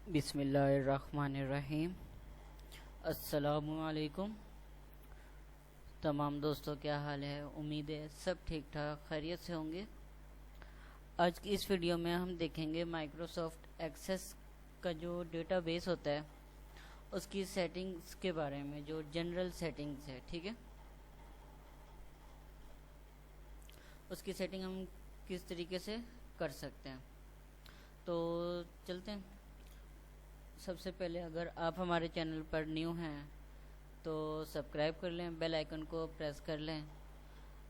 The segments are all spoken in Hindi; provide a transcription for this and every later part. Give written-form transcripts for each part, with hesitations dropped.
बिस्मिल्लाहिर्रहमानिर्रहीम। अस्सलामुअलैकुम। तमाम दोस्तों, क्या हाल है? उम्मीद है सब ठीक ठाक खैरियत से होंगे। आज की इस वीडियो में हम देखेंगे माइक्रोसॉफ्ट एक्सेस का जो डेटाबेस होता है उसकी सेटिंग्स के बारे में, जो जनरल सेटिंग्स है। ठीक है, उसकी सेटिंग हम किस तरीके से कर सकते हैं, तो चलते हैं। सबसे पहले अगर आप हमारे चैनल पर न्यू हैं तो सब्सक्राइब कर लें, बेल आइकन को प्रेस कर लें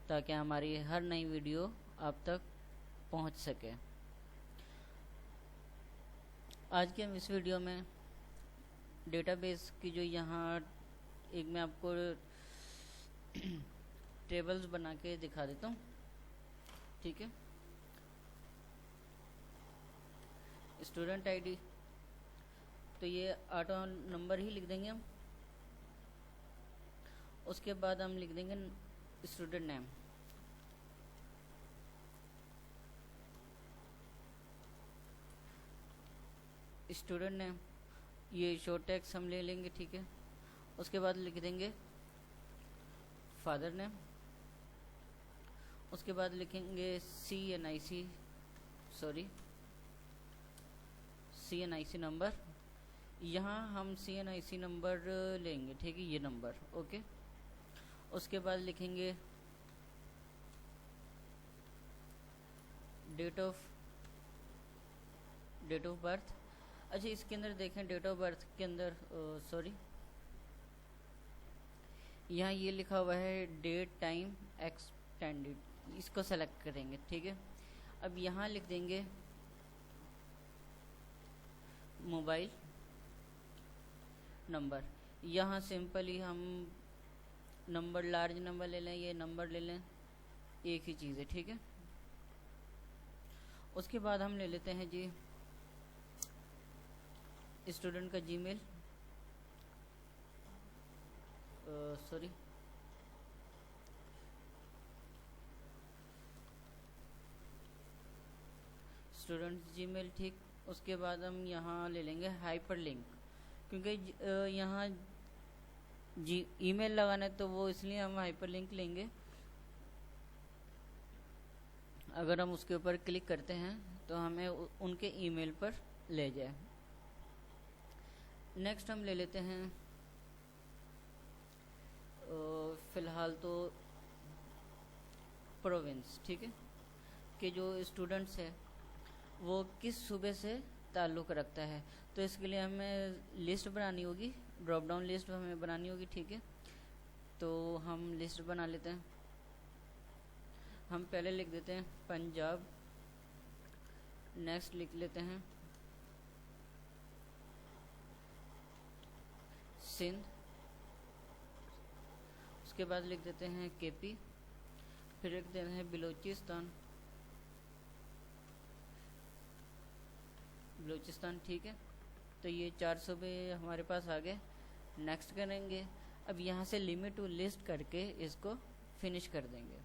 ताकि हमारी हर नई वीडियो आप तक पहुंच सके। आज के हम इस वीडियो में डेटाबेस की जो यहाँ एक मैं आपको टेबल्स बना के दिखा देता हूँ। ठीक है, स्टूडेंट आईडी, तो ये ऑटो नंबर ही लिख देंगे हम। उसके बाद हम लिख देंगे स्टूडेंट नेम। स्टूडेंट नेम ये शॉर्ट टेक्स्ट हम ले लेंगे। ठीक है, उसके बाद लिख देंगे फादर नेम। उसके बाद लिखेंगे CNIC नंबर। यहाँ हम CNIC नंबर लेंगे। ठीक है, ये नंबर ओके। उसके बाद लिखेंगे डेट ऑफ बर्थ। अच्छा, इसके अंदर देखें डेट ऑफ बर्थ के अंदर यहाँ ये लिखा हुआ है डेट टाइम एक्सटेंडेड, इसको सेलेक्ट करेंगे। ठीक है, अब यहाँ लिख देंगे मोबाइल नंबर। यहाँ सिंपली हम नंबर, लार्ज नंबर ले लें, ये नंबर ले लें, एक ही चीज़ है। ठीक है, उसके बाद हम ले लेते हैं जी स्टूडेंट का जीमेल, स्टूडेंट जीमेल। ठीक, उसके बाद हम यहाँ ले लेंगे हाइपर लिंक, क्योंकि यहाँ जी ईमेल लगाना है तो वो इसलिए हम हाइपर लिंक लेंगे। अगर हम उसके ऊपर क्लिक करते हैं तो हमें उनके ईमेल पर ले जाए। नेक्स्ट हम ले लेते हैं फ़िलहाल तो प्रोविंस। ठीक है, कि जो स्टूडेंट्स है वो किस सूबे से ताल्लुक़ रखता है, तो इसके लिए हमें लिस्ट बनानी होगी, ड्रॉप डाउन लिस्ट हमें बनानी होगी। ठीक है, तो हम लिस्ट बना लेते हैं। हम पहले लिख देते हैं पंजाब, नेक्स्ट लिख लेते हैं सिंध, उसके बाद लिख देते हैं KP, फिर लिख देते हैं बलूचिस्तान। ठीक है, तो ये 4 सूबे हमारे पास आ गए। नेक्स्ट करेंगे। अब यहाँ से लिमिट टू लिस्ट करके इसको फिनिश कर देंगे।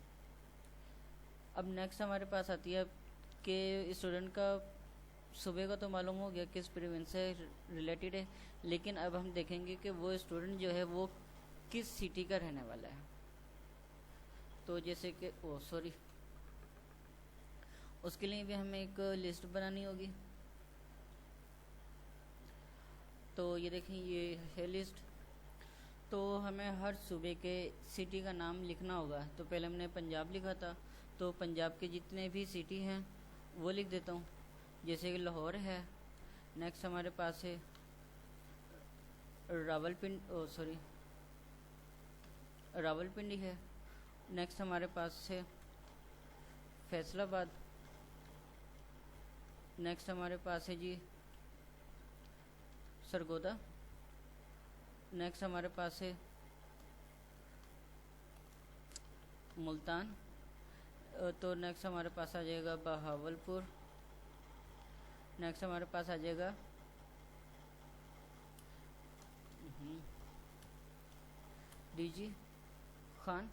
अब नेक्स्ट हमारे पास आती है कि स्टूडेंट का सूबे का तो मालूम हो गया किस प्रोविंस से रिलेटेड है, लेकिन अब हम देखेंगे कि वो स्टूडेंट जो है वो किस सिटी का रहने वाला है। तो जैसे कि उसके लिए भी हमें एक लिस्ट बनानी होगी। तो ये देखें, ये है लिस्ट। तो हमें हर सूबे के सिटी का नाम लिखना होगा। तो पहले हमने पंजाब लिखा था, तो पंजाब के जितने भी सिटी हैं वो लिख देता हूँ। जैसे कि लाहौर है, नेक्स्ट हमारे पास है रावलपिंडी है, नेक्स्ट हमारे पास है फैसलाबाद, नेक्स्ट हमारे पास है जी सरगोदा, नेक्स्ट हमारे पास है मुल्तान, तो नेक्स्ट हमारे पास आ जाएगा बहावलपुर, नेक्स्ट हमारे पास आ जाएगा DG खान,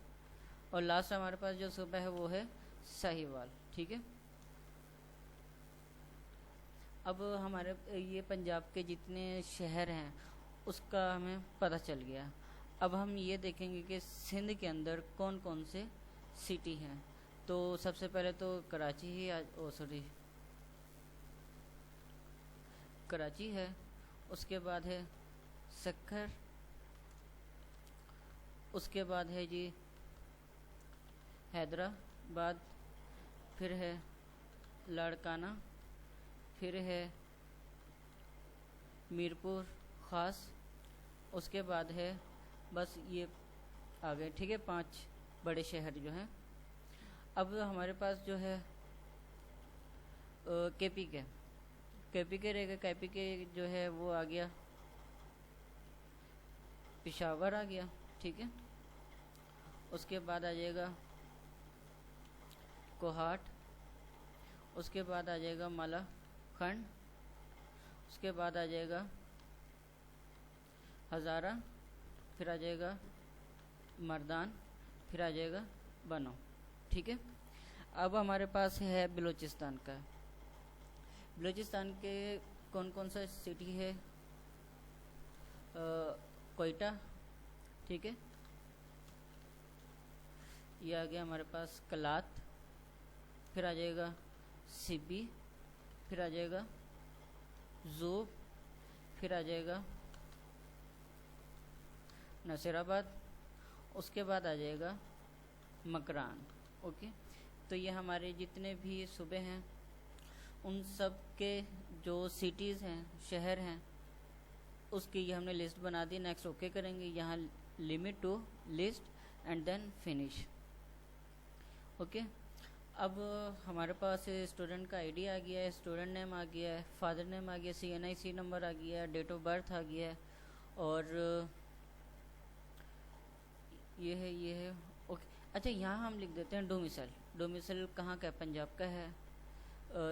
और लास्ट हमारे पास जो सूबा है वो है साहिवाल। ठीक है, अब हमारे ये पंजाब के जितने शहर हैं उसका हमें पता चल गया। अब हम ये देखेंगे कि सिंध के अंदर कौन कौन से सिटी हैं। तो सबसे पहले तो कराची ही सॉरी कराची है, उसके बाद है सक्खर, उसके बाद है जी हैदराबाद, फिर है लाड़काना, फिर है मीरपुर ख़ास, उसके बाद है बस ये आ गए, ठीक है, 5 बड़े शहर जो हैं। अब हमारे पास जो है केपी के रहेगा। केपी के जो है वो आ गया पेशावर आ गया, ठीक है। उसके बाद आ जाएगा कोहाट, उसके बाद आ जाएगा मालाखंड, उसके बाद आ जाएगा हज़ारा, फिर आ जाएगा मर्दान, फिर आ जाएगा बनो, ठीक है। अब हमारे पास है बलूचिस्तान का। बलूचिस्तान के कौन कौन सा सिटी है? कोयटा, ठीक है, ये आ गया हमारे पास कलात, फिर आ जाएगा सिब्बी, फिर आ जाएगा ज़ूब, फिर आ जाएगा नसीराबाद, उसके बाद आ जाएगा मकरान, ओके। तो ये हमारे जितने भी सूबे हैं उन सब के जो सिटीज़ हैं, शहर हैं, उसकी ये हमने लिस्ट बना दी। नेक्स्ट ओके करेंगे, यहाँ limit to list and then finish, okay. अब हमारे पास स्टूडेंट का आईडी आ गया है, स्टूडेंट नेम आ गया है, फादर नेम आ गया, CNIC नंबर आ गया है, डेट ऑफ बर्थ आ गया है, और ये है, ओके। अच्छा, यहाँ हम लिख देते हैं डोमिसाइल कहाँ का है? पंजाब का है,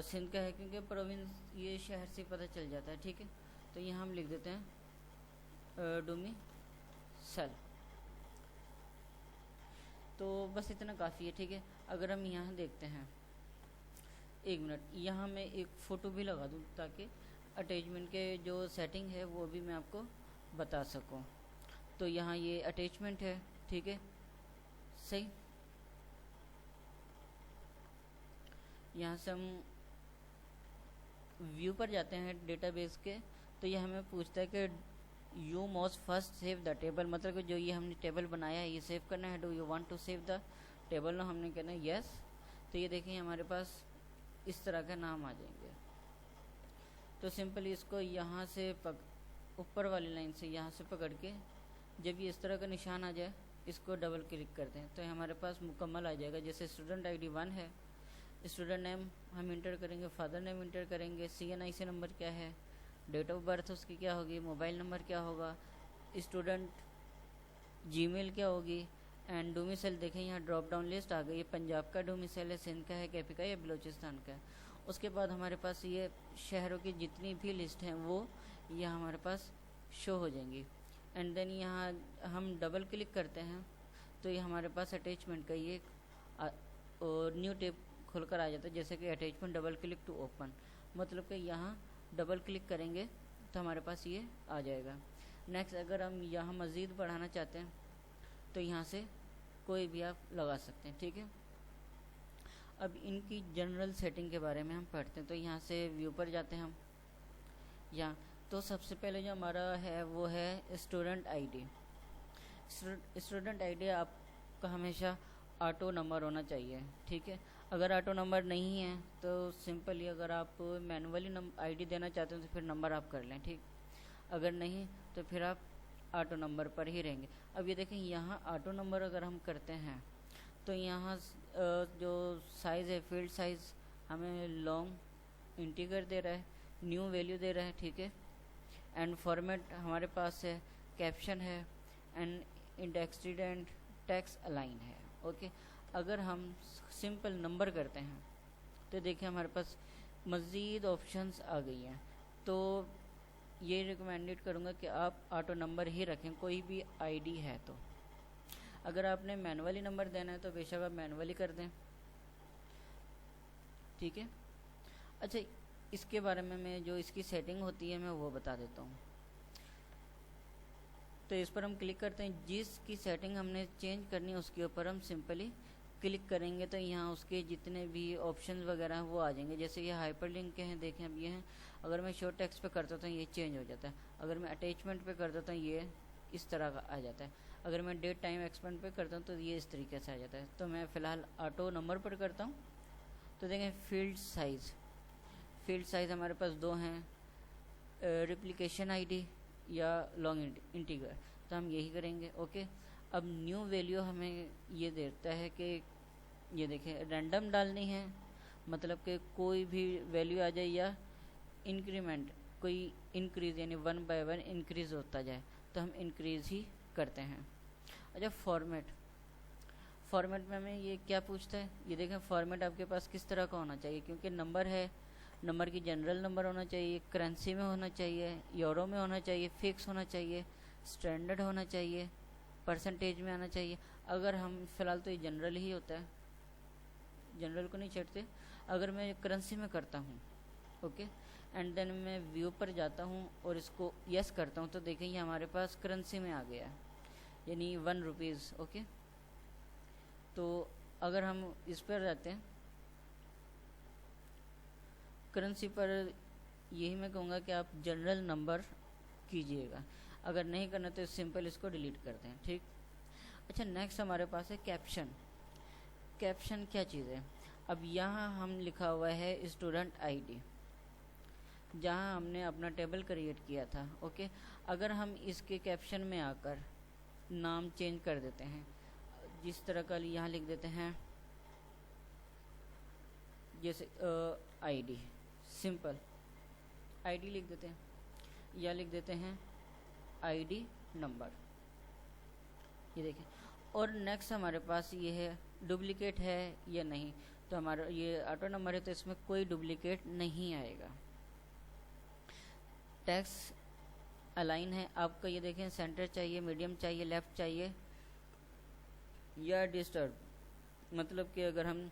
सिंध का है, क्योंकि प्रोविंस ये शहर से पता चल जाता है, ठीक है। तो यहाँ हम लिख देते हैं डोमिसाइल। तो बस इतना काफ़ी है, ठीक है। अगर हम यहाँ देखते हैं, 1 मिनट, यहाँ मैं एक फ़ोटो भी लगा दूँ ताकि अटैचमेंट के जो सेटिंग है वो भी मैं आपको बता सकूँ। तो यहाँ ये अटैचमेंट है, ठीक है, सही। यहाँ से हम व्यू पर जाते हैं डेटाबेस के, तो ये हमें पूछता है कि you must first save the table, मतलब कि जो ये हमने टेबल बनाया है ये सेव करना है। Do you want to save the table? ना, हमने कहना है यस। तो ये देखिए हमारे पास इस तरह का नाम आ जाएंगे। तो सिंपली इसको यहाँ से ऊपर वाली लाइन से यहाँ से पकड़ के जब ये इस तरह का निशान आ जाए इसको डबल क्लिक करते हैं तो हमारे पास मुकम्मल आ जाएगा। जैसे स्टूडेंट आईडी 1 है, स्टूडेंट नेम हम इंटर करेंगे, फादर नेम इंटर करेंगे, CNIC नंबर क्या है, डेट ऑफ बर्थ उसकी क्या होगी, मोबाइल नंबर क्या होगा, स्टूडेंट जीमेल क्या होगी, एंड डोमिसाइल देखें यहाँ ड्रॉप डाउन लिस्ट आ गई है। पंजाब का डोमिसाइल है, सिंध का है, केपी का या बलूचिस्तान का है। उसके बाद हमारे पास ये शहरों की जितनी भी लिस्ट हैं वो यहाँ हमारे पास शो हो जाएंगी। एंड देन यहाँ हम डबल क्लिक करते हैं तो ये हमारे पास अटैचमेंट का ये न्यू टैब खुलकर आ जाता है, जैसे कि attachment double click to open, मतलब कि यहाँ डबल क्लिक करेंगे तो हमारे पास ये आ जाएगा। नेक्स्ट, अगर हम यहाँ मज़ीद बढ़ाना चाहते हैं तो यहाँ से कोई भी आप लगा सकते हैं, ठीक है। अब इनकी जनरल सेटिंग के बारे में हम पढ़ते हैं। तो यहाँ से व्यू पर जाते हैं हम यहाँ, तो सबसे पहले जो हमारा है वो है स्टूडेंट आईडी। स्टूडेंट आईडी आपका हमेशा ऑटो नंबर होना चाहिए, ठीक है। अगर ऑटो नंबर नहीं है तो सिंपली अगर आप मैनुअली आईडी देना चाहते हैं तो फिर नंबर आप कर लें, ठीक। अगर नहीं तो फिर आप ऑटो नंबर पर ही रहेंगे। अब ये देखें यहाँ ऑटो नंबर अगर हम करते हैं तो यहाँ जो साइज़ है, फील्ड साइज़ हमें लॉन्ग इंटीगर दे रहा है, न्यू वैल्यू दे रहा है, ठीक है। एंड फॉर्मेट हमारे पास है, कैप्शन है, and indexed and text align है, ओके। अगर हम सिंपल नंबर करते हैं तो देखिए हमारे पास मज़ीद ऑप्शंस आ गई हैं। तो ये रिकमेंडेड करूँगा कि आप ऑटो नंबर ही रखें कोई भी आईडी है तो। अगर आपने मैनुअली नंबर देना है तो बेशक आप मैनुअली कर दें, ठीक है। अच्छा, इसके बारे में मैं जो इसकी सेटिंग होती है मैं वो बता देता हूँ। तो इस पर हम क्लिक करते हैं, जिसकी सेटिंग हमने चेंज करनी है उसके ऊपर हम सिंपली क्लिक करेंगे तो यहाँ उसके जितने भी ऑप्शंस वगैरह हैं वो आ जाएंगे। जैसे ये हाइपरलिंक के हैं, देखें अब ये हैं। अगर मैं शो टेक्स्ट पे करता हूँ ये चेंज हो जाता है। अगर मैं अटैचमेंट पे कर देता हूँ ये इस तरह का आ जाता है। अगर मैं डेट टाइम एक्सपेंड पे करता हूँ तो ये इस तरीके से आ जाता है। तो मैं फ़िलहाल ऑटो नंबर पर करता हूँ। तो देखें फील्ड साइज़ हमारे पास दो हैं, रिप्लिकेशन आईडी या लॉन्ग इंटीगर, तो हम यही करेंगे। ओके, अब न्यू वैल्यू हमें ये देता है कि ये देखें रैंडम डालनी है, मतलब कि कोई भी वैल्यू आ जाए या इंक्रीमेंट कोई इंक्रीज़ यानी 1 बाय 1 इंक्रीज़ होता जाए तो हम इंक्रीज़ ही करते हैं। अच्छा, फॉर्मेट में हमें ये क्या पूछता है, ये देखें फॉर्मेट आपके पास किस तरह का होना चाहिए, क्योंकि नंबर है, नंबर की जनरल नंबर होना चाहिए, करेंसी में होना चाहिए, यूरो में होना चाहिए, फिक्स होना चाहिए, स्टैंडर्ड होना चाहिए, परसेंटेज में आना चाहिए। अगर हम फ़िलहाल तो ये जनरल ही होता है, जनरल को नहीं छेड़ते। अगर मैं करेंसी में करता हूँ ओके एंड देन मैं व्यू पर जाता हूँ और इसको यस करता हूँ तो देखें ये हमारे पास करेंसी में आ गया यानी 1 रुपीज़। ओके, तो अगर हम इस पर जाते हैं करेंसी पर, यही मैं कहूँगा कि आप जनरल नंबर कीजिएगा। अगर नहीं करना तो सिंपल इसको डिलीट करते हैं। ठीक, अच्छा नेक्स्ट हमारे पास है कैप्शन। कैप्शन क्या चीज़ है, अब यहाँ हम लिखा हुआ है स्टूडेंट आईडी, जहाँ हमने अपना टेबल क्रिएट किया था। ओके, अगर हम इसके कैप्शन में आकर नाम चेंज कर देते हैं, जिस तरह का यहाँ लिख देते हैं जैसे आईडी, सिंपल आईडी लिख देते हैं या लिख देते हैं आईडी नंबर, ये देखें। और नेक्स्ट हमारे पास ये है डुप्लीकेट है या नहीं, तो हमारा ये ऑटो नंबर है तो इसमें कोई डुप्लीकेट नहीं आएगा। टेक्स्ट अलाइन है आपका, ये देखें सेंटर चाहिए, मीडियम चाहिए, लेफ़्ट चाहिए या डिस्टर्ब, मतलब कि अगर हम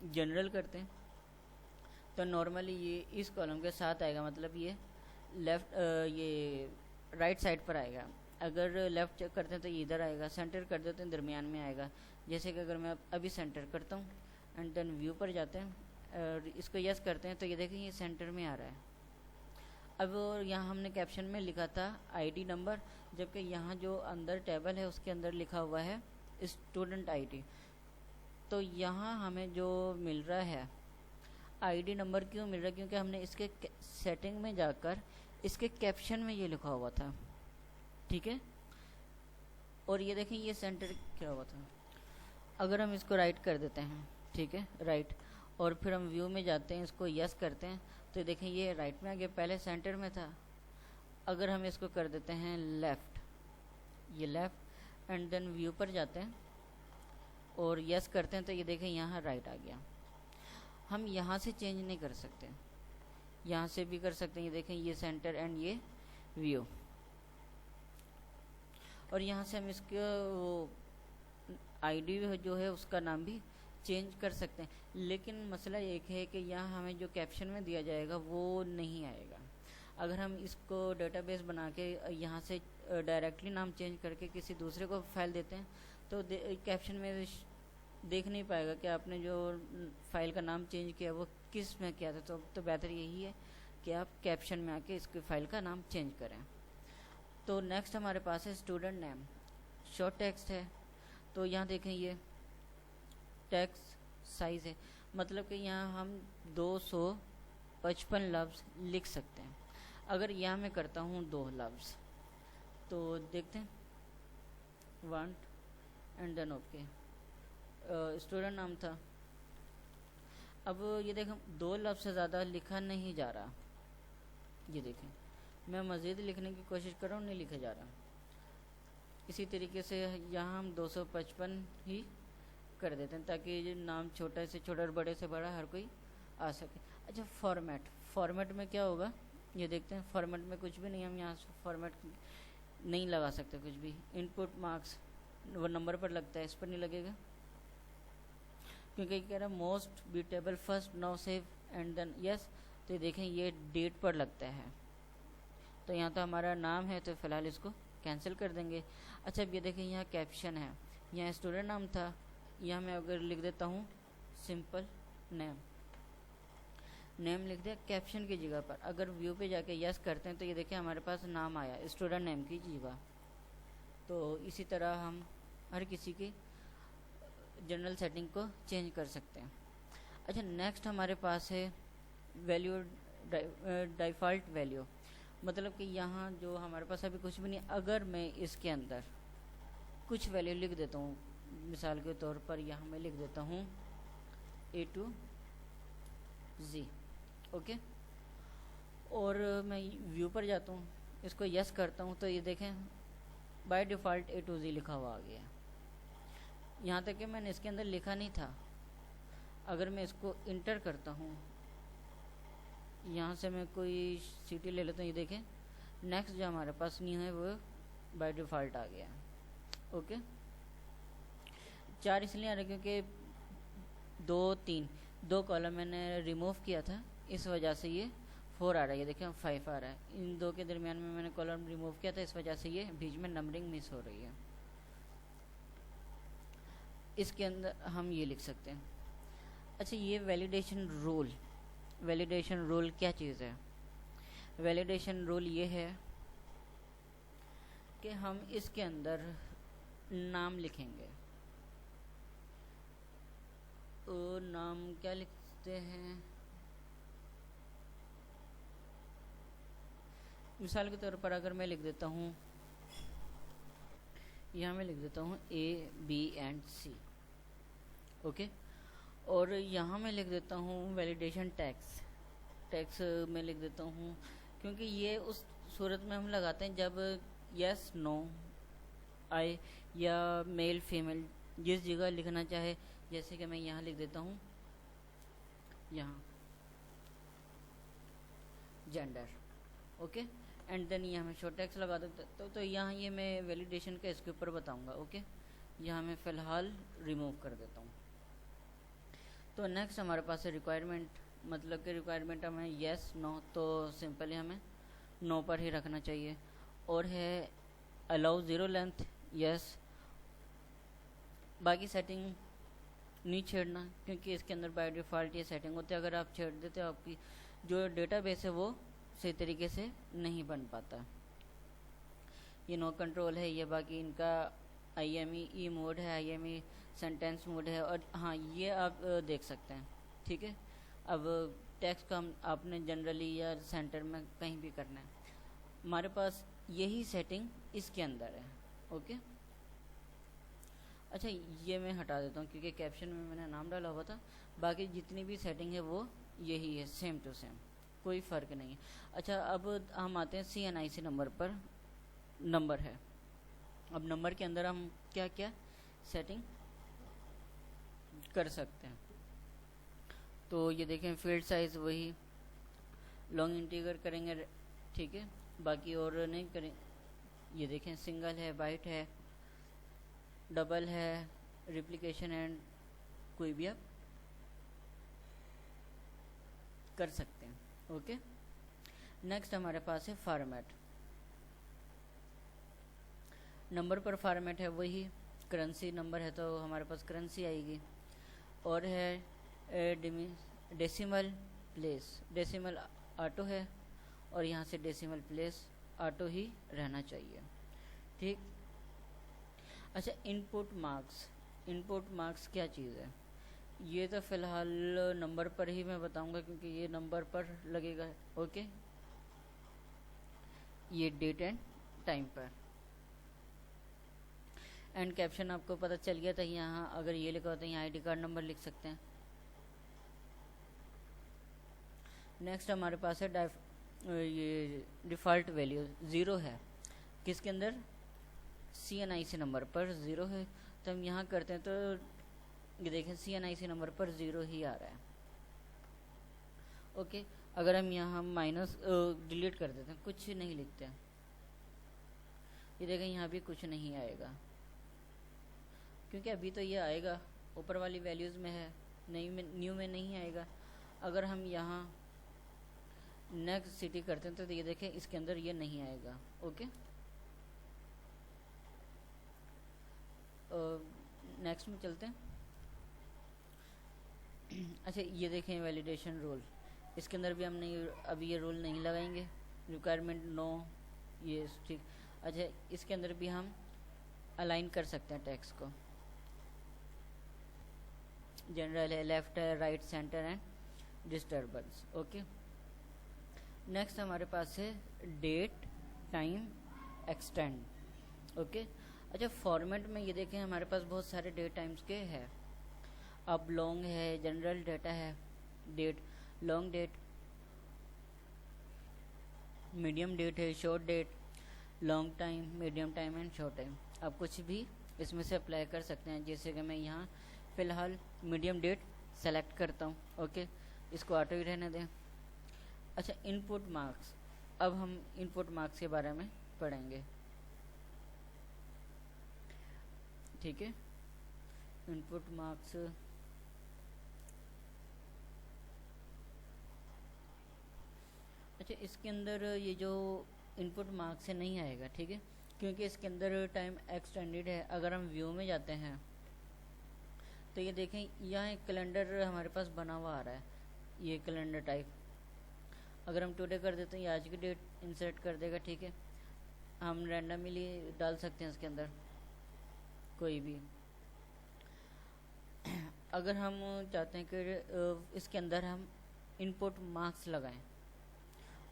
जनरल करते हैं तो नॉर्मली ये इस कॉलम के साथ आएगा, मतलब ये लेफ़्ट ये राइट साइड पर आएगा। अगर लेफ़्ट चेक करते हैं तो इधर आएगा, सेंटर कर देते हैं दरमियान में आएगा। जैसे कि अगर मैं अभी सेंटर करता हूँ एंड देन व्यू पर जाते हैं और इसको यस करते हैं तो ये देखें ये सेंटर में आ रहा है। अब यहाँ हमने कैप्शन में लिखा था आईडी नंबर, जबकि यहाँ जो अंदर टेबल है उसके अंदर लिखा हुआ है स्टूडेंट आईडी। तो यहाँ हमें जो मिल रहा है आईडी नंबर क्यों मिल रहा है, क्योंकि हमने इसके सेटिंग में जाकर इसके कैप्शन में ये लिखा हुआ था। ठीक है, और ये देखें ये सेंटर क्या हुआ था। अगर हम इसको राइट कर देते हैं, ठीक है राइट, और फिर हम व्यू में जाते हैं इसको यस करते हैं तो देखें ये राइट में आ गया, पहले सेंटर में था। अगर हम इसको कर देते हैं लेफ़्ट, ये लेफ़्ट एंड देन व्यू पर जाते हैं और यस करते हैं तो ये देखें यहाँ राइट आ गया। हम यहाँ से चेंज नहीं कर सकते, यहाँ से भी कर सकते हैं, ये देखें ये सेंटर एंड ये व्यू, और यहाँ से हम इसका वो आईडी जो है उसका नाम भी चेंज कर सकते हैं। लेकिन मसला एक है कि यहाँ हमें जो कैप्शन में दिया जाएगा वो नहीं आएगा। अगर हम इसको डेटाबेस बना के यहाँ से डायरेक्टली नाम चेंज करके किसी दूसरे को फाइल देते हैं तो कैप्शन में देख नहीं पाएगा कि आपने जो फाइल का नाम चेंज किया वो किस में किया था। तो बेहतर यही है कि आप कैप्शन में आके इसकी फ़ाइल का नाम चेंज करें। तो नेक्स्ट हमारे पास है स्टूडेंट नेम, शॉर्ट टेक्स्ट है। तो यहाँ देखें ये टेक्स्ट साइज़ है, मतलब कि यहाँ हम 255 लफ्ज़ लिख सकते हैं। अगर यहाँ मैं करता हूँ 2 लफ्ज़ तो देखते हैं, want and then okay, student नाम था। अब ये देखें 2 लफ्ज़ से ज़्यादा लिखा नहीं जा रहा, ये देखें मैं मज़ीद लिखने की कोशिश कर रहा हूँ, नहीं लिखा जा रहा। इसी तरीके से यहाँ हम 255 ही कर देते हैं ताकि नाम छोटे से छोटा और बड़े से बड़ा हर कोई आ सके। अच्छा फॉर्मेट में क्या होगा ये देखते हैं। फॉर्मेट में कुछ भी नहीं, हम यहाँ से फॉर्मेट नहीं लगा सकते कुछ भी। इनपुट मार्क्स वो नंबर पर लगता है, इस पर नहीं लगेगा क्योंकि कह रहा है most be table first, now save and then yes. तो देखें ये डेट पर लगता है, तो यहाँ तो हमारा नाम है, तो फ़िलहाल इसको कैंसिल कर देंगे। अच्छा अब ये देखें यहाँ कैप्शन है, यहाँ स्टूडेंट नाम था, यहाँ मैं अगर लिख देता हूँ सिंपल नेम लिख दिया कैप्शन की जगह पर। अगर व्यू पे जाके यस करते हैं तो ये देखें हमारे पास नाम आया स्टूडेंट नेम की जगह। तो इसी तरह हम हर किसी की जनरल सेटिंग को चेंज कर सकते हैं। अच्छा नेक्स्ट हमारे पास है वैल्यू डिफ़ॉल्ट वैल्यू, मतलब कि यहाँ जो हमारे पास अभी कुछ भी नहीं, अगर मैं इसके अंदर कुछ वैल्यू लिख देता हूँ, मिसाल के तौर पर यहाँ मैं लिख देता हूँ A to Z, ओके, और मैं व्यू पर जाता हूँ, इसको यस करता हूँ, तो ये देखें by default A to Z लिखा हुआ आ गया। यहाँ तक कि मैंने इसके अंदर लिखा नहीं था। अगर मैं इसको इंटर करता हूँ, यहाँ से मैं कोई सिटी ले लेता हूँ, ये देखें नेक्स्ट जो हमारे पास न्यू है वो बाय डिफ़ॉल्ट आ गया। ओके 4 इसलिए आ रहा है क्योंकि 2 कॉलम मैंने रिमूव किया था, इस वजह से ये 4 आ रहा है। ये देखें 5 आ रहा है, इन दो के दरमियान में मैंने कॉलम रिमूव किया था, इस वजह से ये बीच में नंबरिंग मिस हो रही है। इसके अंदर हम ये लिख सकते हैं। अच्छा ये वैलिडेशन रूल क्या चीज़ है? वैलिडेशन रूल ये है कि हम इसके अंदर नाम लिखेंगे। तो नाम क्या लिखते हैं? मिसाल के तौर पर अगर मैं लिख देता हूँ, यहाँ मैं लिख देता हूँ A, B and C, okay, और यहाँ मैं लिख देता हूँ वैलिडेशन टैक्स में लिख देता हूँ, क्योंकि ये उस सूरत में हम लगाते हैं जब यस नो आए या मेल फीमेल जिस जगह लिखना चाहे। जैसे कि मैं यहाँ लिख देता हूँ, यहाँ जेंडर, ओके, एंड देन यहाँ मैं शॉर्ट टैक्स लगा देता तो यहाँ ये मैं वैलिडेशन का इसके ऊपर बताऊँगा। ओके यहाँ मैं फ़िलहाल रिमूव कर देता हूँ। तो नेक्स्ट हमारे पास है रिक्वायरमेंट, मतलब कि रिक्वायरमेंट हमें येस नो, तो सिंपली हमें नो पर ही रखना चाहिए। और है अलाउ ज़ीरो लेंथ, यस, बाकी सेटिंग नहीं छेड़ना क्योंकि इसके अंदर बाय डिफ़ॉल्ट ये सेटिंग होती है। अगर आप छेड़ देते हो आपकी जो डेटाबेस है वो सही तरीके से नहीं बन पाता। ये नो कंट्रोल है, ये बाकी इनका IME मोड है, IME सेंटेंस मोड है, और हाँ ये आप देख सकते हैं, ठीक है। अब टेक्स्ट का आपने जनरली या सेंटर में कहीं भी करना है, हमारे पास यही सेटिंग इसके अंदर है। ओके अच्छा ये मैं हटा देता हूँ क्योंकि कैप्शन में मैंने नाम डाला हुआ था। बाकी जितनी भी सेटिंग है वो यही है, सेम टू सेम, कोई फ़र्क नहीं है। अच्छा अब हम आते हैं CNIC नंबर पर। नंबर है, अब नंबर के अंदर हम क्या क्या सेटिंग कर सकते हैं। तो ये देखें फील्ड साइज़ वही लॉन्ग इंटीगर करेंगे, ठीक है, बाकी और नहीं करें। ये देखें सिंगल है, बाइट है, डबल है, रिप्लिकेशन एंड कोई भी आप कर सकते हैं। ओके नेक्स्ट हमारे पास है फॉर्मेट। नंबर पर फॉर्मेट है वही, करेंसी नंबर है तो हमारे पास करेंसी आएगी। और है डेसिमल प्लेस, डेसिमल ऑटो है और यहाँ से डेसिमल प्लेस ऑटो ही रहना चाहिए, ठीक। अच्छा इनपुट मार्क्स क्या चीज़ है? ये तो फ़िलहाल नंबर पर ही मैं बताऊंगा क्योंकि ये नंबर पर लगेगा। ओके ये डेट एंड टाइम पर। एंड कैप्शन आपको पता चल गया था, यहाँ अगर ये लिखा होता है यहाँ ID कार्ड नंबर लिख सकते हैं। नेक्स्ट हमारे पास है ये डिफ़ॉल्ट वैल्यू 0 है, किसके अंदर? CNIC नंबर पर 0 है, तो हम यहाँ करते हैं तो ये देखें CNIC नंबर पर 0 ही आ रहा है। ओके अगर हम यहाँ माइनस डिलीट कर देते हैं, कुछ नहीं लिखते हैं, ये देखें यहाँ भी कुछ नहीं आएगा क्योंकि अभी तो ये आएगा ऊपर वाली वैल्यूज़ में है, न्यू में नहीं आएगा। अगर हम यहाँ नेक्स्ट सिटी करते हैं तो ये देखें इसके अंदर ये नहीं आएगा। ओके, नेक्स्ट में चलते हैं। अच्छा, ये देखें वैलिडेशन रूल, इसके अंदर भी हम नहीं, अभी ये रूल नहीं लगाएंगे। रिक्वायरमेंट नो, ये ठीक। अच्छा, इसके अंदर भी हम अलाइन कर सकते हैं टेक्स्ट को। जनरल है, लेफ्ट है, right, centre and disturbance. Okay, next हमारे पास है डेट, टाइम, एक्सटेंड। ओके, अच्छा फॉर्मेट में ये देखें हमारे पास बहुत सारे डेट टाइम्स के हैं। अब लॉन्ग है, जनरल डाटा है, date, long date, medium date है, short date, long time, medium time and short time. आप कुछ भी इसमें से अप्लाई कर सकते हैं। जैसे कि मैं यहाँ फ़िलहाल मीडियम डेट सेलेक्ट करता हूँ। ओके, इसको ऑटो ही रहने दें। अच्छा, इनपुट मार्क्स, अब हम इनपुट मार्क्स के बारे में पढ़ेंगे। ठीक है, इनपुट मार्क्स, अच्छा इसके अंदर ये जो इनपुट मार्क्स से नहीं आएगा। ठीक है, क्योंकि इसके अंदर टाइम एक्सटेंडेड है। अगर हम व्यू में जाते हैं तो ये देखें यहाँ एक कैलेंडर हमारे पास बना हुआ आ रहा है, ये कैलेंडर टाइप। अगर हम टुडे कर देते हैं ये आज की डेट इंसर्ट कर देगा। ठीक है, हम रैंडमली डाल सकते हैं इसके अंदर कोई भी। अगर हम चाहते हैं कि इसके अंदर हम इनपुट मार्क्स लगाएं,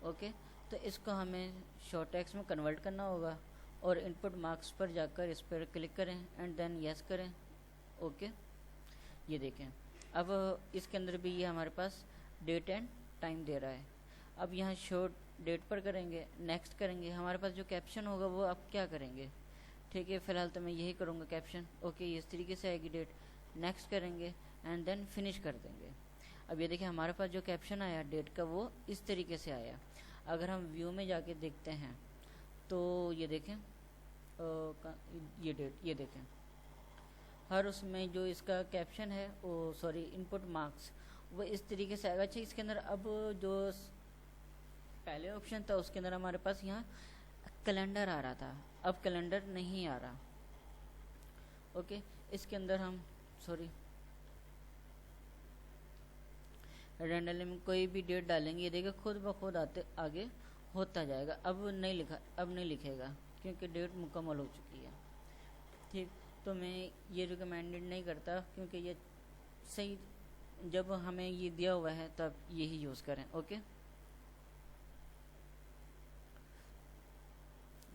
ओके, तो इसको हमें शॉर्ट टेक्स्ट में कन्वर्ट करना होगा और इनपुट मार्क्स पर जाकर इस पर क्लिक करें एंड देन यस करें। ओके, ये देखें अब इसके अंदर भी ये हमारे पास डेट एंड टाइम दे रहा है। अब यहाँ शॉर्ट डेट पर करेंगे, नेक्स्ट करेंगे, हमारे पास जो कैप्शन होगा वो आप क्या करेंगे। ठीक है, फ़िलहाल तो मैं यही करूँगा कैप्शन। ओके, इस तरीके से आएगी डेट, नेक्स्ट करेंगे एंड देन फिनिश कर देंगे। अब ये देखिए हमारे पास जो कैप्शन आया डेट का वो इस तरीके से आया। अगर हम व्यू में जाके देखते हैं तो ये देखें ये डेट, ये देखें हर उसमें जो इसका कैप्शन है वो, सॉरी इनपुट मार्क्स, वो इस तरीके से आएगा। अच्छा, इसके अंदर अब जो पहले ऑप्शन था उसके अंदर हमारे पास यहाँ कैलेंडर आ रहा था, अब कैलेंडर नहीं आ रहा। ओके, इसके अंदर हम सॉरी रैंडमली में कोई भी डेट डालेंगे, ये देखिए खुद ब खुद आते आगे होता जाएगा। अब नहीं लिखेगा क्योंकि डेट मुकम्मल हो चुकी है। ठीक, तो मैं ये रिकमेंडेड नहीं करता क्योंकि ये सही, जब हमें ये दिया हुआ है तब यही यूज़ करें। ओके,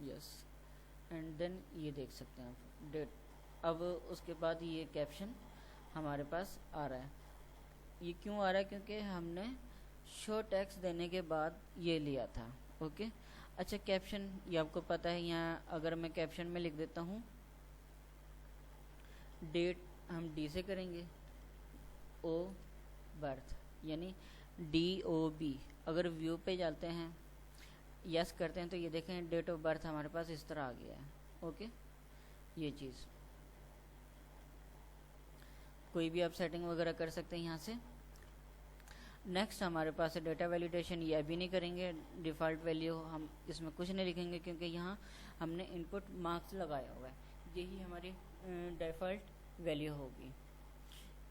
यस, एंड देन ये देख सकते हैं आप डेट। अब उसके बाद ये कैप्शन हमारे पास आ रहा है। ये क्यों आ रहा है? क्योंकि हमने शो टैक्स देने के बाद ये लिया था। ओके, अच्छा कैप्शन ये आपको पता है। यहाँ अगर मैं कैप्शन में लिख देता हूँ डेट, हम डी से करेंगे, ओ बर्थ यानी DOB। अगर व्यू पे जाते हैं, यस करते हैं, तो ये देखें डेट ऑफ बर्थ हमारे पास इस तरह आ गया है। ओके, ये चीज़ कोई भी आप सेटिंग वगैरह कर सकते हैं यहाँ से। नेक्स्ट हमारे पास है डेटा वैलिडेशन। ये अभी नहीं करेंगे, डिफ़ॉल्ट वैल्यू हम इसमें कुछ नहीं लिखेंगे क्योंकि यहाँ हमने इनपुट मार्क्स लगाया हुआ है, यही हमारी डिफ़ॉल्ट वैल्यू होगी।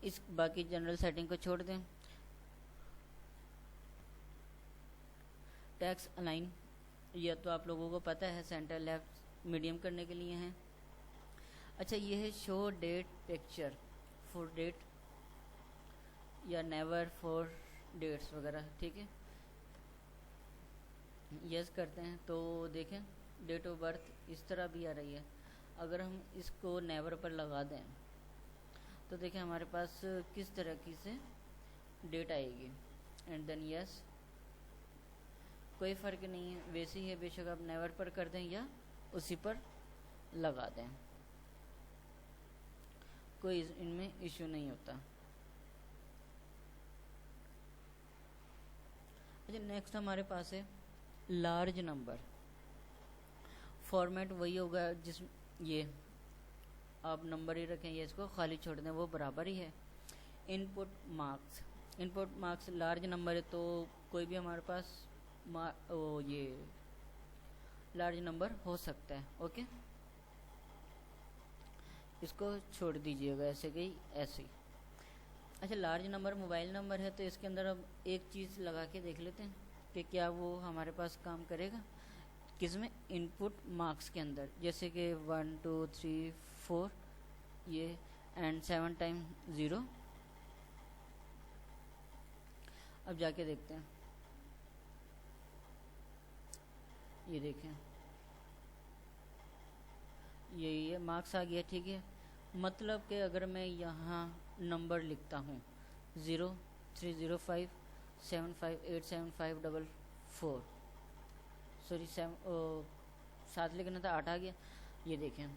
इस बाकी जनरल सेटिंग को छोड़ दें। टैक्स अलाइन, यह तो आप लोगों को पता है, सेंटर लेफ्ट मीडियम करने के लिए हैं। अच्छा, ये है show date picker for date या नेवर फॉर डेट्स वगैरह। ठीक है, यस करते हैं तो देखें डेट ऑफ बर्थ इस तरह भी आ रही है। अगर हम इसको नेवर पर लगा दें तो देखें हमारे पास किस तरह की से डेट आएगी। एंड देन यस, कोई फ़र्क नहीं है, वैसे ही है, बेशक आप नेवर पर कर दें या उसी पर लगा दें, कोई इनमें इश्यू नहीं होता। अच्छा, नेक्स्ट हमारे पास है लार्ज नंबर। फॉर्मेट वही होगा जिस ये आप नंबर ही रखें या इसको खाली छोड़ दें, वो बराबर ही है। Input marks, input marks large number है तो कोई भी हमारे पास ये लार्ज नंबर हो सकता है। ओके, इसको छोड़ दीजिएगा ऐसे गई ऐसे ही। अच्छा, लार्ज नंबर मोबाइल नंबर है तो इसके अंदर अब एक चीज़ लगा के देख लेते हैं कि क्या वो हमारे पास काम करेगा। किसमें? इनपुट मार्क्स के अंदर, जैसे कि 1 2 3 4 ये एंड 7 टाइम 0। अब जाके देखते हैं, ये देखें ये मार्क्स आ गया। ठीक है, मतलब कि अगर मैं यहाँ नंबर लिखता हूँ 0305758754, सॉरी 7 लिखना था 8 आ गया। ये देखें,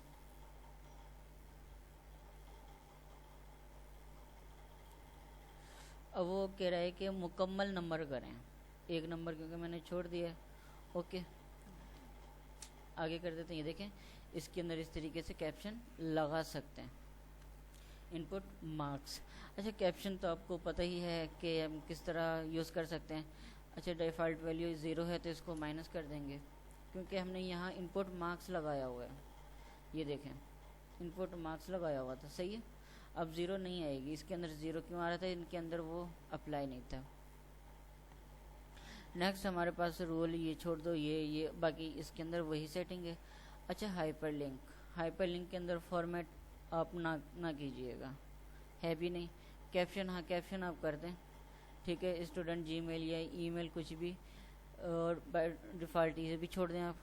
अब वो कह रहा है कि मुकम्मल नंबर करें, एक नंबर क्योंकि मैंने छोड़ दिया है। ओके, आगे कर देते हैं। ये देखें, इसके अंदर इस तरीके से कैप्शन लगा सकते हैं, इनपुट मार्क्स। अच्छा, कैप्शन तो आपको पता ही है कि हम किस तरह यूज़ कर सकते हैं। अच्छा, डिफ़ॉल्ट वैल्यू 0 है तो इसको माइनस कर देंगे क्योंकि हमने यहाँ इनपुट मार्क्स लगाया हुआ है। ये देखें, इनपुट मार्क्स लगाया हुआ था, सही है। अब 0 नहीं आएगी, इसके अंदर 0 क्यों आ रहा था? इनके अंदर वो अप्लाई नहीं था। नेक्स्ट हमारे पास रोल, ये छोड़ दो, ये बाकी इसके अंदर वही सेटिंग है। अच्छा, हाइपर लिंक के अंदर फॉर्मेट आप ना कीजिएगा, है भी नहीं। कैप्शन, हाँ कैप्शन आप कर दें, ठीक है। स्टूडेंट जीमेल या ईमेल कुछ भी, और बाय डिफ़ॉल्ट ये भी छोड़ दें आप।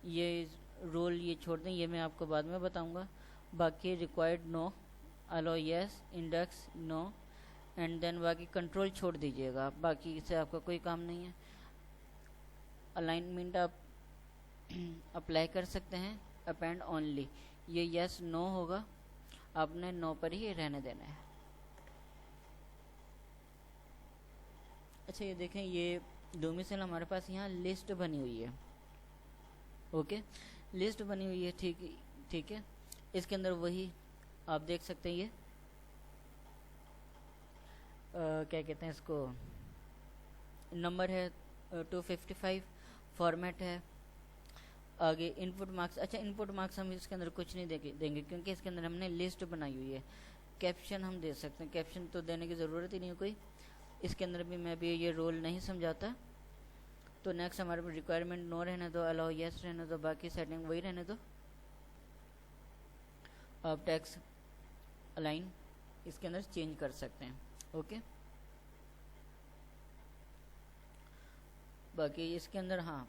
ये रोल ये छोड़ दें, ये मैं आपको बाद में बताऊंगा। बाकी required no, allow yes, index no, and then बाकी कंट्रोल छोड़ दीजिएगा, बाकी इससे आपका कोई काम नहीं है। अलाइनमेंट आप अप्लाई कर सकते हैं, अपेंड ओनली, ये यस नो होगा, आपने नो पर ही रहने देना है। अच्छा, ये देखें, ये डोमिसाइल हमारे पास यहाँ लिस्ट बनी हुई है। ओके, लिस्ट बनी हुई है, ठीक है। इसके अंदर वही आप देख सकते हैं, ये क्या कहते हैं इसको, नंबर है 255, फॉर्मेट है। आगे इनपुट मार्क्स। अच्छा, इनपुट मार्क्स हम इसके अंदर कुछ नहीं देंगे क्योंकि इसके अंदर हमने लिस्ट बनाई हुई है। कैप्शन हम दे सकते हैं, कैप्शन तो देने की ज़रूरत ही नहीं है कोई। इसके अंदर भी मैं भी ये रोल नहीं समझाता। तो नेक्स्ट हमारे पास रिक्वायरमेंट नो रहने दो, अलाउ यस रहने दो, बाकी सेटिंग वही रहने दो। अब टेक्स्ट अलाइन इसके अंदर चेंज कर सकते हैं। ओके, बाकी इसके अंदर हाँ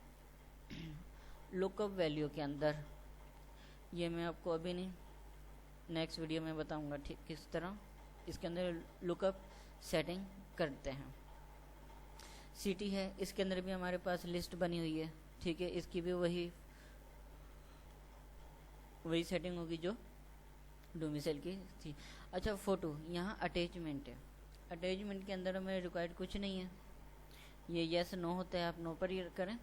लुकअप वैल्यू के अंदर, ये मैं आपको अभी नहीं, नेक्स्ट वीडियो में बताऊंगा ठीक किस तरह इसके अंदर लुकअप सेटिंग करते हैं। सिटी है, इसके अंदर भी हमारे पास लिस्ट बनी हुई है, ठीक है। इसकी भी वही सेटिंग होगी जो डोमिसाइल की थी। अच्छा, फ़ोटो, यहाँ अटैचमेंट है। अटैचमेंट के अंदर में रिक्वायर्ड कुछ नहीं है, ये यस नो होता है, आप नो पर ही करें।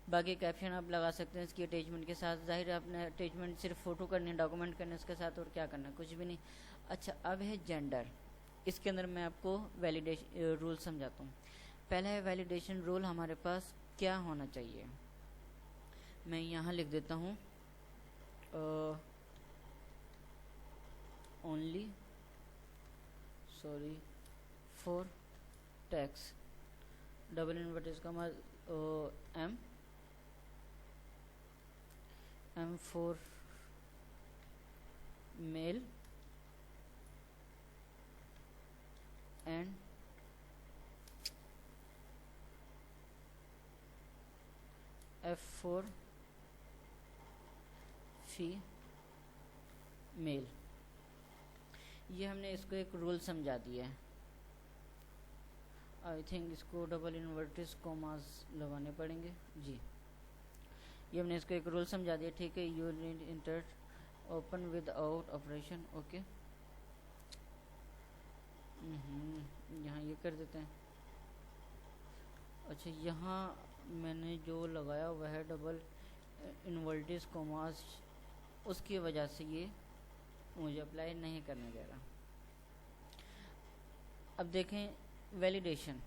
बाकी कैप्शन आप लगा सकते हैं इसकी अटैचमेंट के साथ। जाहिर है आपने अटैचमेंट सिर्फ फ़ोटो करनी है, डॉक्यूमेंट करने उसके साथ, और क्या करना है, कुछ भी नहीं। अच्छा, अब है जेंडर। इसके अंदर मैं आपको वैलिडेशन रूल समझाता हूँ। पहला है वैलिडेशन रूल, हमारे पास क्या होना चाहिए। मैं यहाँ लिख देता हूँ only sorry for tax, double inverted comma M for male and F for female. ये हमने इसको एक रूल समझा दिया है। आई थिंक इसको डबल इन्वर्टेड कॉमास लगाने पड़ेंगे जी। ये हमने इसको एक रूल समझा दिया, ठीक है। Unit inter open without operation. Okay, यहाँ ये कर देते हैं। अच्छा, यहाँ मैंने जो लगाया हुआ है डबल इन्वर्टेड कॉमास, उसकी वजह से ये मुझे अप्लाई नहीं करने दे रहा। अब देखें, वैलिडेशन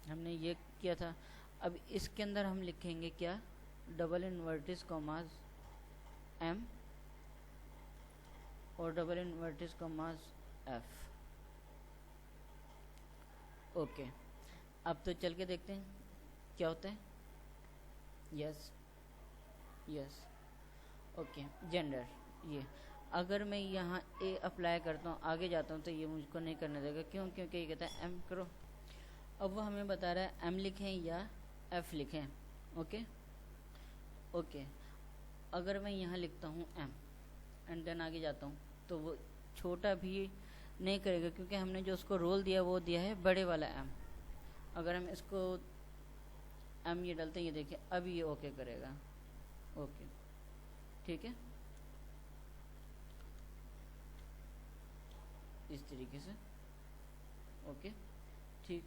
हमने ये किया था। अब इसके अंदर हम लिखेंगे क्या, डबल इन्वर्टिस कॉमाज एम और डबल इन्वर्टिस कॉमाज एफ। ओके, अब तो चल के देखते हैं क्या होता है। Yes yes, okay. जेंडर, ये अगर मैं यहाँ ए अप्लाई करता हूँ, आगे जाता हूँ, तो ये मुझको नहीं करने देगा। क्यों? क्योंकि ये कहता है एम करो। अब वो हमें बता रहा है एम लिखें या एफ लिखें। ओके ओके, अगर मैं यहाँ लिखता हूँ एम एंड देन आगे जाता हूँ, तो वो छोटा भी नहीं करेगा, क्योंकि हमने जो उसको रोल दिया वो दिया है बड़े वाला एम। अगर हम इसको एम ये डालते हैं, ये देखिए अब ये ओके करेगा। ओके, ठीक है, इस तरीके से। ओके, ठीक।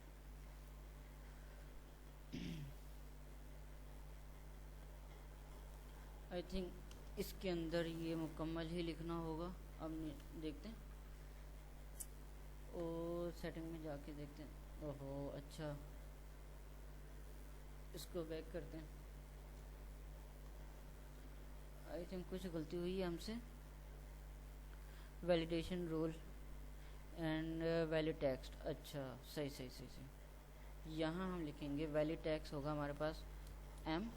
आई थिंक इसके अंदर ये मुकम्मल ही लिखना होगा। अब देखते हैं, और सेटिंग में जाके देखते हैं। ओहो, अच्छा, इसको बैक करते हैं। आई थिंक कुछ गलती हुई है हमसे। Validation rule and valid text, अच्छा सही सही सही सही। यहाँ हम लिखेंगे वैलिड टेक्स्ट होगा हमारे पास एम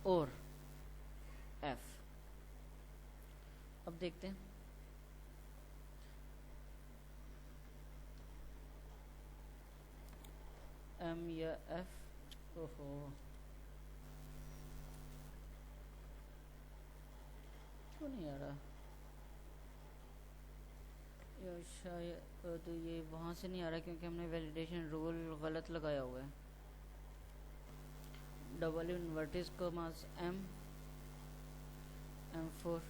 और एफ। अब देखते हैं, एम या एफ। ओहो, क्यों नहीं आ रहा? शायद तो ये वहाँ से नहीं आ रहा, क्योंकि हमने वैलिडेशन रूल गलत लगाया हुआ है। Double inverted commas M, M4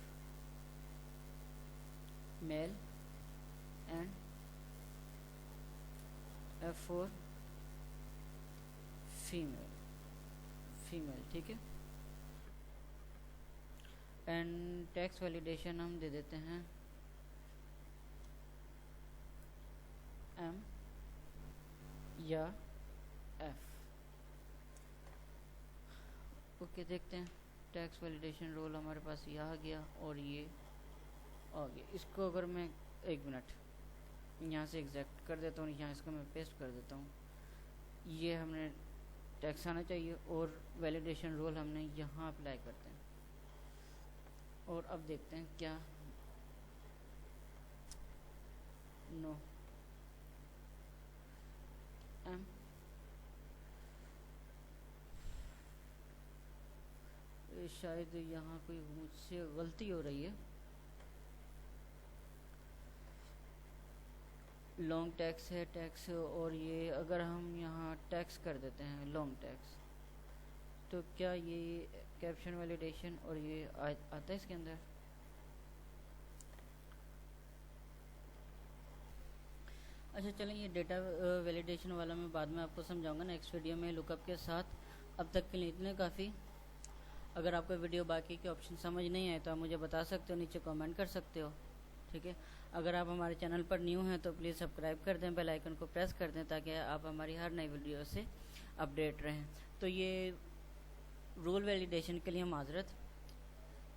male and F4 female, female, ठीक है। एंड टेक्स्ट वैलिडेशन हम दे देते हैं M या F। ओके, देखते हैं। टैक्स वैलिडेशन रोल हमारे पास ये आ गया और ये आ गया। इसको अगर मैं एक मिनट यहाँ से एग्जैक्ट कर देता हूँ, यहाँ इसको मैं पेस्ट कर देता हूँ। ये हमने टैक्स आना चाहिए और वैलिडेशन रोल हमने यहाँ अप्लाई करते हैं। और अब देखते हैं क्या, नो एम, शायद यहाँ कोई मुझसे गलती हो रही है। लॉन्ग टैक्स है टैक्स, और ये अगर हम यहाँ टैक्स कर देते हैं लॉन्ग टैक्स, तो क्या ये कैप्शन वैलिडेशन और ये आता है इसके अंदर? अच्छा चलें, ये डेटा वैलिडेशन वाला मैं बाद में आपको समझाऊंगा नेक्स्ट वीडियो में लुकअप के साथ। अब तक के लिए इतने काफ़ी। अगर आपको वीडियो बाकी के ऑप्शन समझ नहीं आए तो आप मुझे बता सकते हो, नीचे कमेंट कर सकते हो, ठीक है। अगर आप हमारे चैनल पर न्यू हैं तो प्लीज़ सब्सक्राइब कर दें, बेल आइकन को प्रेस कर दें, ताकि आप हमारी हर नई वीडियो से अपडेट रहें। तो ये रूल वैलिडेशन के लिए माजरत,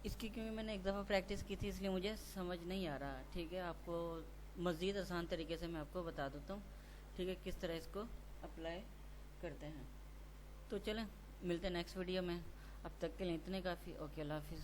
इसकी क्योंकि मैंने एक दफ़ा प्रैक्टिस की थी इसलिए मुझे समझ नहीं आ रहा, ठीक है। आपको मज़ीद आसान तरीके से मैं आपको बता देता हूँ, ठीक है, किस तरह इसको अप्लाई करते हैं। तो चलें, मिलते हैं नेक्स्ट वीडियो में। अब तक के लिए इतने काफ़ी। ओके, अल्लाह हाफिज़।